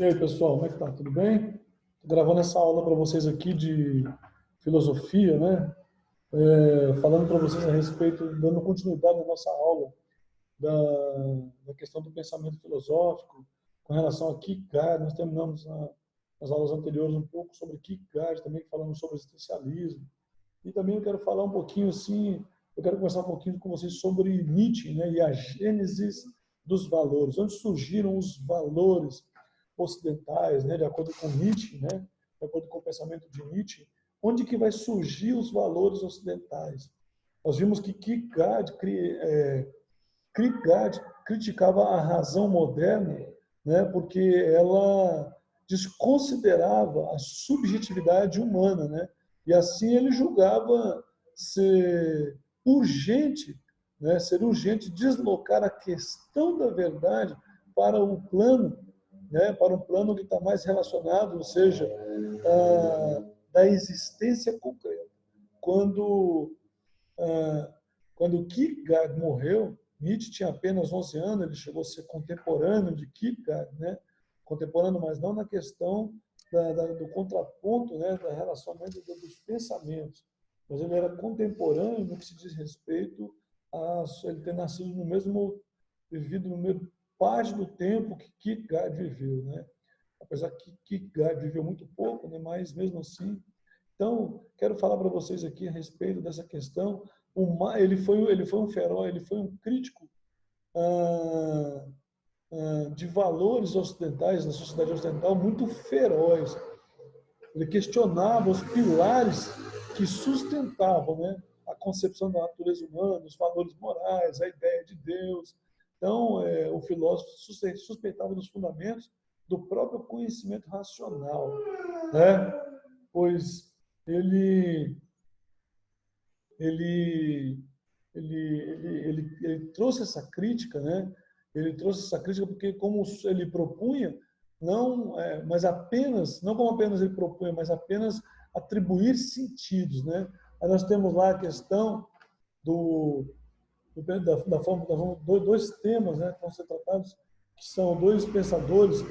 E aí, pessoal, como é que tá? Tudo bem? Estou gravando essa aula para vocês aqui de filosofia, né? Falando para vocês a respeito, dando continuidade na nossa aula da questão do pensamento filosófico com relação a Kierkegaard. Nós terminamos nas aulas anteriores um pouco sobre Kierkegaard, também falando sobre existencialismo. E também eu quero falar um pouquinho assim, eu quero conversar um pouquinho com vocês sobre Nietzsche, né? E a gênese dos valores, onde surgiram os valores ocidentais, né, de acordo com Nietzsche, né, de acordo com o pensamento de Nietzsche, onde que vai surgir os valores ocidentais. Nós vimos que Kierkegaard criticava a razão moderna, né, porque ela desconsiderava a subjetividade humana, né, e assim ele julgava ser urgente, né, ser urgente deslocar a questão da verdade para o plano, né, para um plano que está mais relacionado, ou seja, da existência concreta. Quando, quando Kierkegaard morreu, Nietzsche tinha apenas 11 anos, ele chegou a ser contemporâneo de Kierkegaard, né? Contemporâneo, mas não na questão do contraponto, né, da relacionamento dos pensamentos, mas ele era contemporâneo no que se diz respeito a ele ter nascido no mesmo, vivido no mesmo parte do tempo que Kierkegaard viveu, né? Apesar que Kierkegaard viveu muito pouco, né, mas mesmo assim. Então, quero falar para vocês aqui a respeito dessa questão. Ele foi um feroz, ele foi um crítico ah, de valores ocidentais, na sociedade ocidental, muito feroz. Ele questionava os pilares que sustentavam, né, a concepção da natureza humana, os valores morais, a ideia de Deus. Então, o filósofo suspeitava dos fundamentos do próprio conhecimento racional, né? Pois ele ele, ele trouxe essa crítica, né? Ele trouxe essa crítica porque, como ele propunha, não, mas apenas, não como apenas ele propunha, mas apenas atribuir sentidos, né? Aí nós temos lá a questão dois temas, né, que vão ser tratados, que são dois pensadores,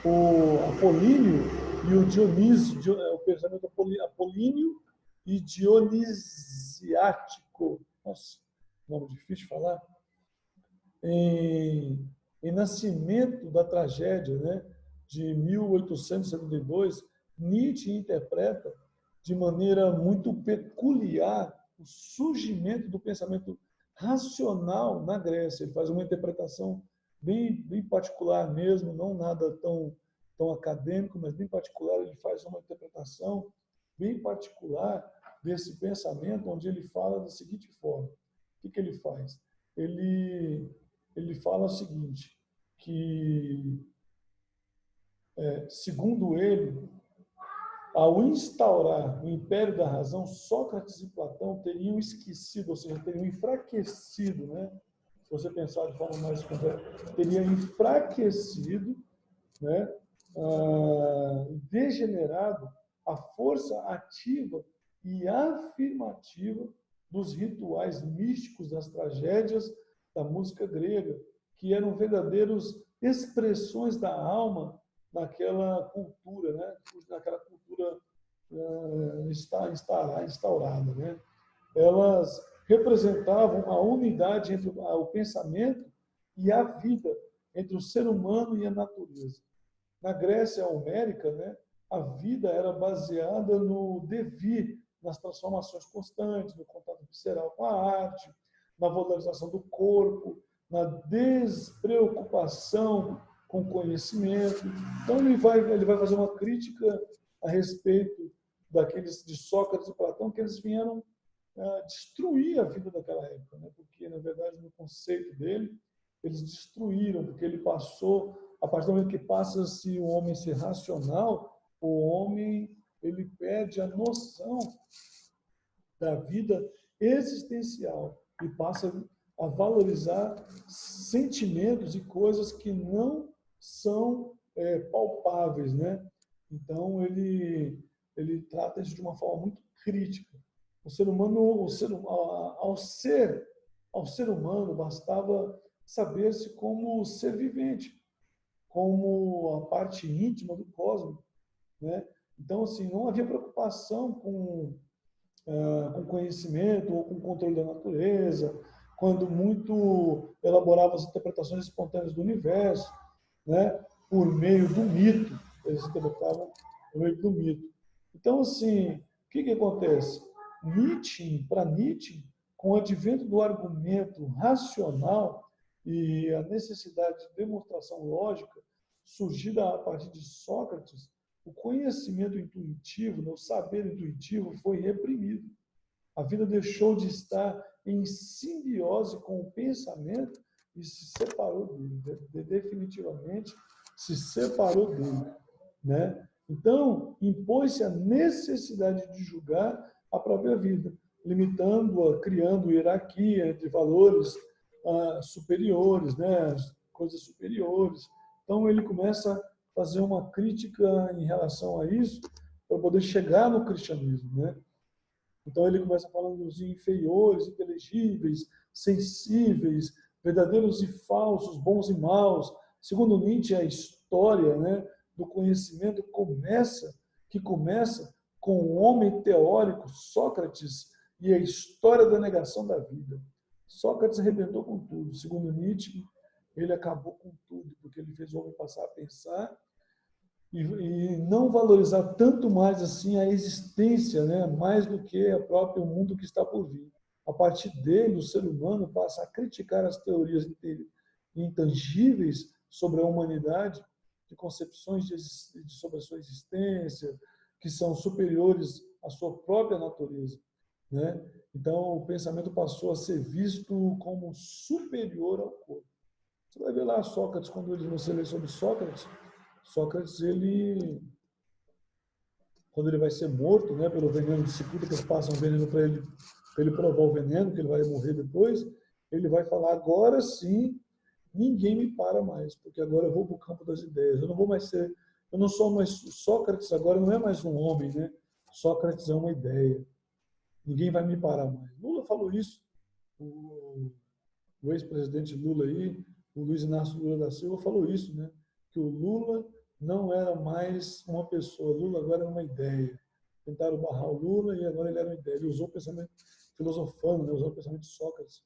o Apolíneo e o Dionísio, o pensamento apolíneo e dionisiático. Nossa, nome difícil de falar. Em Nascimento da Tragédia, né, de 1872, Nietzsche interpreta de maneira muito peculiar o surgimento do pensamento racional na Grécia. Ele faz uma interpretação bem particular mesmo, não nada tão acadêmico, mas bem particular. Ele faz uma interpretação bem particular desse pensamento, onde ele fala da seguinte forma. O que ele faz? Ele fala o seguinte, que, segundo ele, ao instaurar o império da razão, Sócrates e Platão teriam esquecido, ou seja, teriam enfraquecido, né? Se você pensar de forma mais concreta, teriam enfraquecido, né? Degenerado a força ativa e afirmativa dos rituais místicos das tragédias da música grega, que eram verdadeiras expressões da alma naquela cultura, né? Naquela cultura instaurada, né? Elas representavam a unidade entre o pensamento e a vida, entre o ser humano e a natureza. Na Grécia homérica, né, a vida era baseada no devir, nas transformações constantes, no contato visceral com a arte, na valorização do corpo, na despreocupação com o conhecimento. Então, ele vai fazer uma crítica a respeito daqueles de Sócrates e Platão, que eles vieram destruir a vida daquela época, né? Porque, na verdade, no conceito dele, eles destruíram, porque ele passou, a partir do momento que passa-se o homem ser racional, o homem ele perde a noção da vida existencial e passa a valorizar sentimentos e coisas que não são palpáveis, né? Então ele trata isso de uma forma muito crítica. O ser humano, ao ser humano, bastava saber-se como ser vivente, como a parte íntima do cosmos, né? Então, assim, não havia preocupação com conhecimento ou com controle da natureza, quando muito elaborava as interpretações espontâneas do universo, né? Por meio do mito. Eles interpretavam por meio do mito. Então, assim, o que acontece? Para Nietzsche, com o advento do argumento racional e a necessidade de demonstração lógica surgida a partir de Sócrates, o conhecimento intuitivo, o saber intuitivo foi reprimido. A vida deixou de estar em simbiose com o pensamento e se separou dele, definitivamente se separou dele, né? Então, impôs-se a necessidade de julgar a própria vida, limitando-a, criando hierarquia entre valores superiores, né? Coisas superiores. Então, ele começa a fazer uma crítica em relação a isso para poder chegar no cristianismo, né? Então, ele começa falando dos inferiores, inteligíveis, sensíveis, verdadeiros e falsos, bons e maus. Segundo Nietzsche, a história, né, do conhecimento que começa com o homem teórico, Sócrates, e a história da negação da vida. Sócrates arrebentou com tudo. Segundo Nietzsche, ele acabou com tudo, porque ele fez o homem passar a pensar e não valorizar tanto mais assim a existência, né, mais do que o próprio mundo que está por vir. A partir dele, o ser humano passa a criticar as teorias intangíveis sobre a humanidade, de concepções sobre a sua existência, que são superiores à sua própria natureza, né? Então, o pensamento passou a ser visto como superior ao corpo. Você vai ver lá Sócrates, quando você lê sobre Sócrates, quando ele vai ser morto, né, pelo veneno de cicuta, que eles passam veneno para ele provar o veneno, que ele vai morrer depois, ele vai falar, agora sim, ninguém me para mais, porque agora eu vou para o campo das ideias. Eu não sou mais Sócrates, agora não é mais um homem, né? Sócrates é uma ideia. Ninguém vai me parar mais. Lula falou isso, o ex-presidente Lula aí, o Luiz Inácio Lula da Silva falou isso, né? Que o Lula não era mais uma pessoa, Lula agora é uma ideia. Tentaram barrar o Lula e agora ele era uma ideia. Ele usou o pensamento filosofando, né? Usou o pensamento de Sócrates.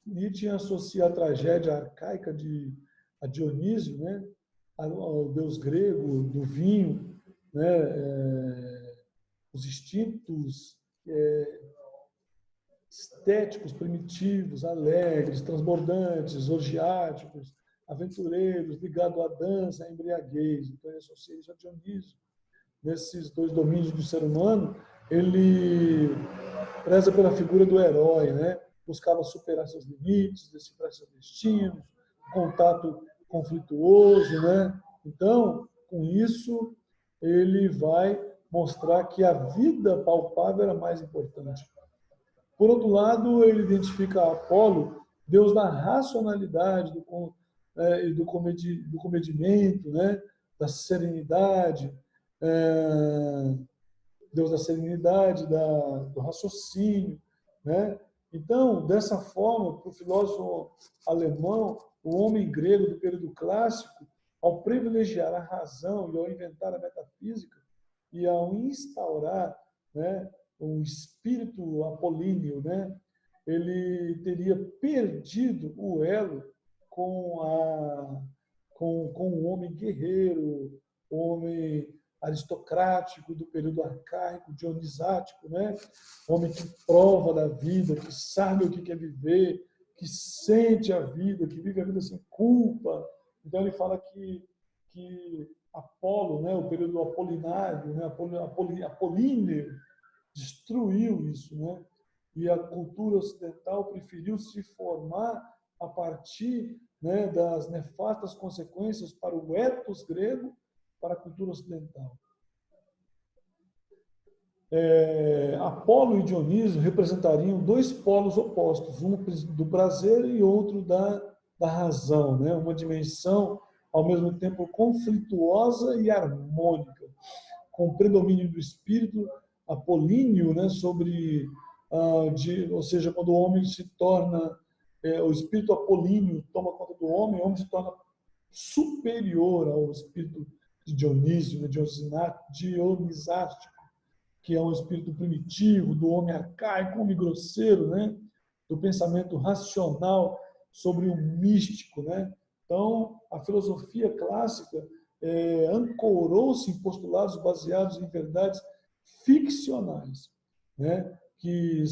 Nietzsche associa a tragédia arcaica a Dionísio, né? Ao deus grego do vinho, né? Os instintos estéticos, primitivos, alegres, transbordantes, orgiásticos, aventureiros, ligados à dança, à embriaguez. Então, ele associa isso a Dionísio. Nesses dois domínios do ser humano, ele preza pela figura do herói, né? Buscava superar seus limites, decifrar seus destinos, contato conflituoso, né? Então, com isso, ele vai mostrar que a vida palpável era mais importante. Por outro lado, ele identifica Apolo, deus da racionalidade, do comedimento, né? Da serenidade, Deus da serenidade, do raciocínio, né? Então, dessa forma, para o filósofo alemão, o homem grego do período clássico, ao privilegiar a razão e ao inventar a metafísica e ao instaurar, né, um espírito apolíneo, né, ele teria perdido o elo com o homem guerreiro, o homem aristocrático do período arcaico, dionisático, né? Homem que prova da vida, que sabe o que é viver, que sente a vida, que vive a vida sem culpa. Então ele fala que Apolo, né, o período apolinário, né, apolíneo, destruiu isso, né? E a cultura ocidental preferiu se formar a partir, né, das nefastas consequências para o ethos grego, para a cultura ocidental. Apolo e Dionísio representariam dois polos opostos, um do prazer e outro da razão, né? Uma dimensão ao mesmo tempo conflituosa e harmônica, com o predomínio do espírito apolíneo, né? Sobre, ou seja, quando o homem se torna, o espírito apolíneo toma conta do homem, o homem se torna superior ao espírito de Dionísio, né, dionisático, que é um espírito primitivo, do homem arcaico, homem grosseiro, né, do pensamento racional sobre o místico, né? Então, a filosofia clássica ancorou-se em postulados baseados em verdades ficcionais, né? Que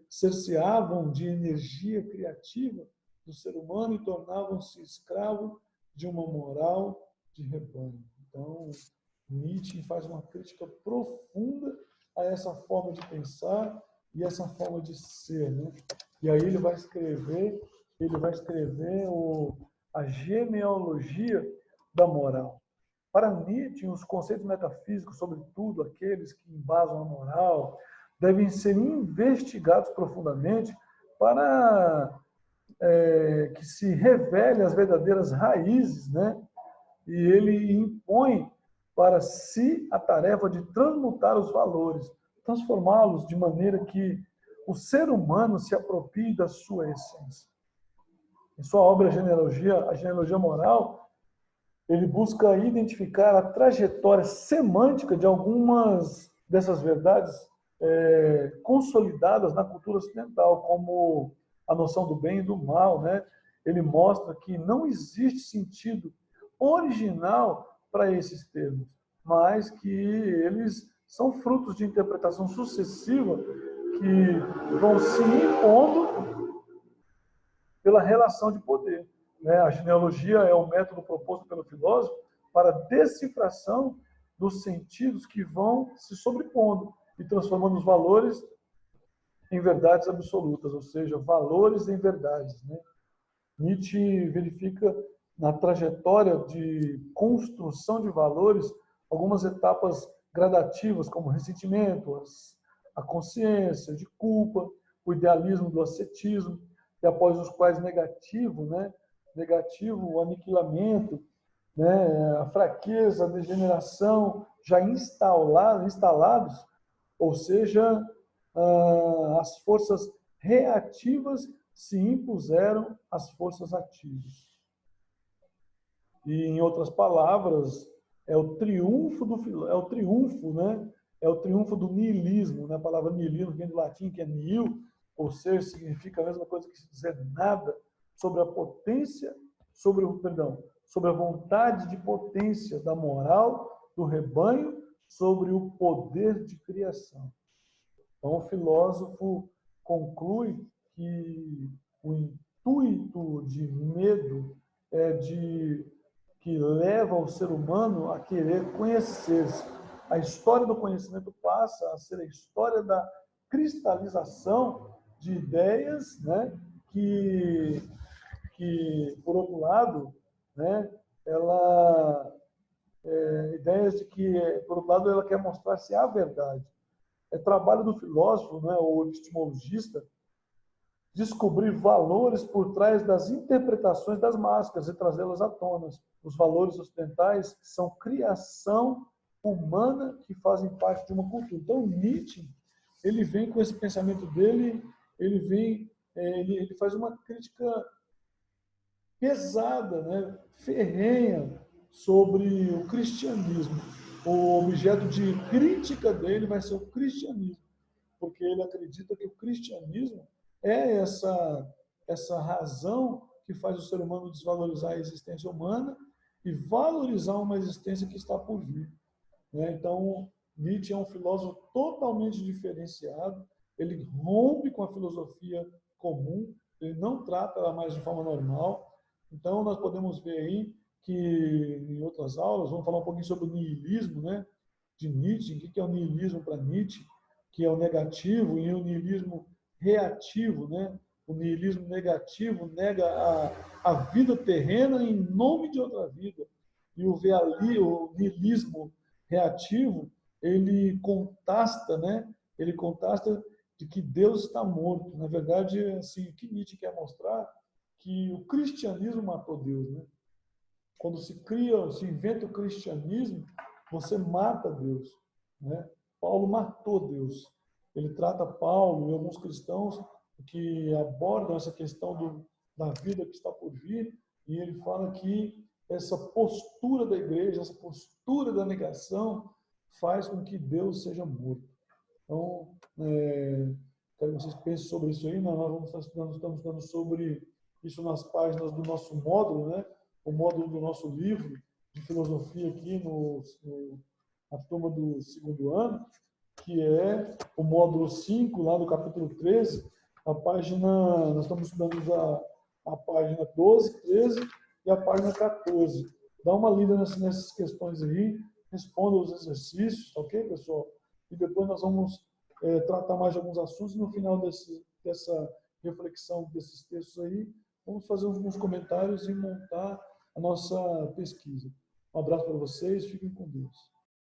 cerceavam de energia criativa do ser humano e tornavam-se escravos de uma moral de rebanho. Então, Nietzsche faz uma crítica profunda a essa forma de pensar e essa forma de ser, né? E aí ele vai escrever a genealogia da moral. Para Nietzsche, os conceitos metafísicos, sobretudo aqueles que embasam a moral, devem ser investigados profundamente para que se revele as verdadeiras raízes, né? E ele impõe para si a tarefa de transmutar os valores, transformá-los de maneira que o ser humano se aproprie da sua essência. Em sua obra A Genealogia Moral, ele busca identificar a trajetória semântica de algumas dessas verdades consolidadas na cultura ocidental, como a noção do bem e do mal, né? Ele mostra que não existe sentido original para esses termos, mas que eles são frutos de interpretação sucessiva que vão se impondo pela relação de poder, né? A genealogia é o método proposto pelo filósofo para a decifração dos sentidos que vão se sobrepondo e transformando os valores em verdades absolutas, ou seja, valores em verdades, né? Nietzsche verifica na trajetória de construção de valores algumas etapas gradativas, como o ressentimento, a consciência de culpa, o idealismo do ascetismo, e após os quais negativo, né? Negativo, o aniquilamento, né? A fraqueza, a degeneração já instalados, ou seja, as forças reativas se impuseram às forças ativas. E, em outras palavras, é o triunfo, né? É o triunfo do niilismo, né? A palavra niilismo vem do latim, que é nihil, ou seja, significa a mesma coisa que se dizer nada, sobre a potência, sobre a vontade de potência da moral do rebanho sobre o poder de criação. Então, o filósofo conclui que o intuito de medo que leva o ser humano a querer conhecer-se. A história do conhecimento passa a ser a história da cristalização de ideias, né, que por outro lado, né, ideias de que, por outro lado, ela quer mostrar-se a verdade. É trabalho do filósofo, né, ou epistemologista, descobrir valores por trás das interpretações das máscaras e trazê-las à tona. Os valores ocidentais são criação humana que fazem parte de uma cultura. Então, Nietzsche, ele vem com esse pensamento dele, ele faz uma crítica pesada, né, ferrenha, sobre o cristianismo. O objeto de crítica dele vai ser o cristianismo, porque ele acredita que o cristianismo é essa razão que faz o ser humano desvalorizar a existência humana e valorizar uma existência que está por vir, né? Então, Nietzsche é um filósofo totalmente diferenciado, ele rompe com a filosofia comum, ele não trata ela mais de forma normal. Então, nós podemos ver aí que, em outras aulas, vamos falar um pouquinho sobre o niilismo, né, de Nietzsche. O que é o niilismo para Nietzsche? Que é o negativo, e o niilismo reativo, né? O niilismo negativo nega a vida terrena em nome de outra vida. E o niilismo reativo, ele contasta, né? Ele contasta de que Deus está morto. Na verdade, assim, o que Nietzsche quer mostrar que o cristianismo matou Deus, né? Quando se inventa o cristianismo, você mata Deus, né? Paulo matou Deus. Ele trata Paulo e alguns cristãos que abordam essa questão da vida que está por vir, e ele fala que essa postura da igreja, essa postura da negação, faz com que Deus seja morto. Então, quero que vocês pensem sobre isso aí. Nós vamos estar estudando, estamos estudando sobre isso nas páginas do nosso módulo, né? O módulo do nosso livro de filosofia aqui na turma do 2º ano, que é o módulo 5, lá do capítulo 13, a página, nós estamos estudando a página 12, 13 e a página 14. Dá uma lida nessas questões aí, responda os exercícios, ok, pessoal? E depois nós vamos tratar mais de alguns assuntos. No final dessa reflexão desses textos aí, vamos fazer alguns comentários e montar a nossa pesquisa. Um abraço para vocês, fiquem com Deus.